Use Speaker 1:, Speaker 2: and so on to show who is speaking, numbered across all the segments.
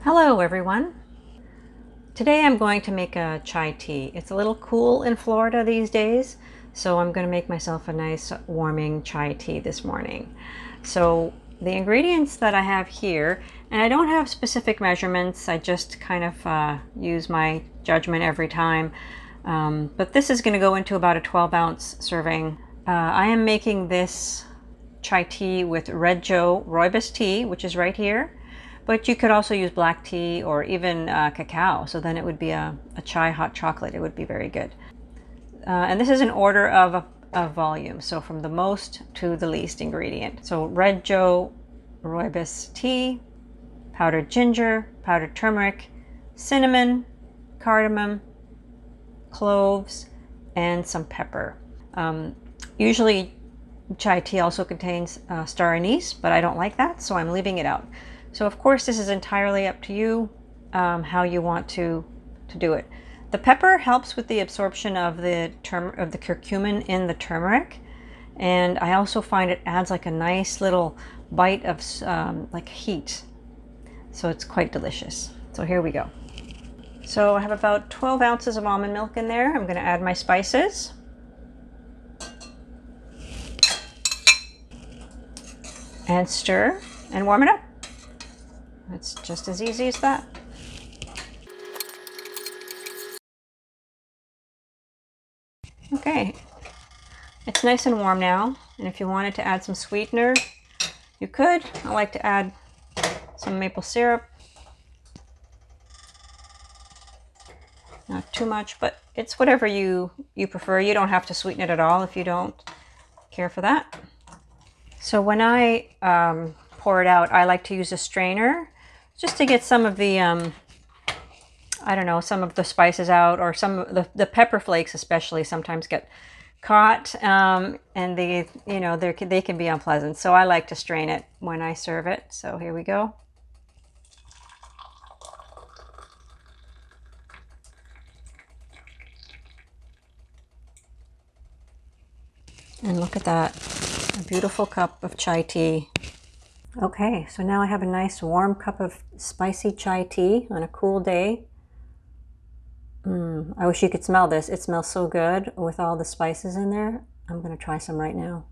Speaker 1: Hello everyone. Today I'm going to make a chai tea. It's a little cool in Florida these days, so I'm going to make myself a nice warming chai tea this morning. So the ingredients that I have here, and I don't have specific measurements, I just kind of use my judgment every time. But this is going to go into about a 12-ounce serving. I am making this chai tea with Red Joe Rooibos Tea, which is right here. But you could also use black tea or even cacao. So then it would be a chai hot chocolate. It would be very good. And this is an order of volume. So from the most to the least ingredient. So Red Joe Rooibos Tea, powdered ginger, powdered turmeric, cinnamon, cardamom, cloves, and some pepper. Usually chai tea also contains star anise, but I don't like that, so I'm leaving it out. So of course this is entirely up to you how you want to do it. The pepper helps with the absorption of the curcumin in the turmeric, and I also find it adds like a nice little bite of like heat. So it's quite delicious. So here we go. So I have about 12 ounces of almond milk in there. I'm going to add my spices. And stir and warm it up. It's just as easy as that. Okay, it's nice and warm now, and if you wanted to add some sweetener, you could. I like to add some maple syrup. Not too much, but it's whatever you prefer. You don't have to sweeten it at all if you don't care for that. So when I pour it out, I like to use a strainer just to get some of the, I don't know, some of the spices out, or some of the pepper flakes especially sometimes get caught, and they, you know, they can be unpleasant. So I like to strain it when I serve it. So here we go. And look at that, a beautiful cup of chai tea. Okay, so now I have a nice warm cup of spicy chai tea on a cool day. I wish you could smell this. It smells so good with all the spices in there. I'm going to try some right now.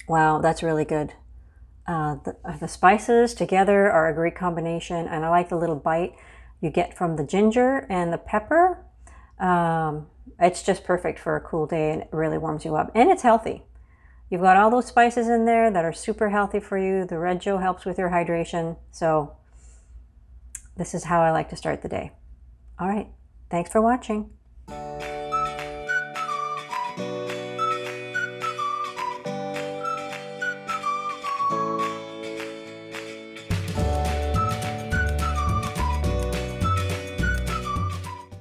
Speaker 1: Wow, that's really good. The spices together are a great combination, and I like the little bite you get from the ginger and the pepper. It's just perfect for a cool day, and it really warms you up, and it's healthy. You've got all those spices in there that are super healthy for you. The Red Joe helps with your hydration. So this is how I like to start the day. All right. Thanks for watching.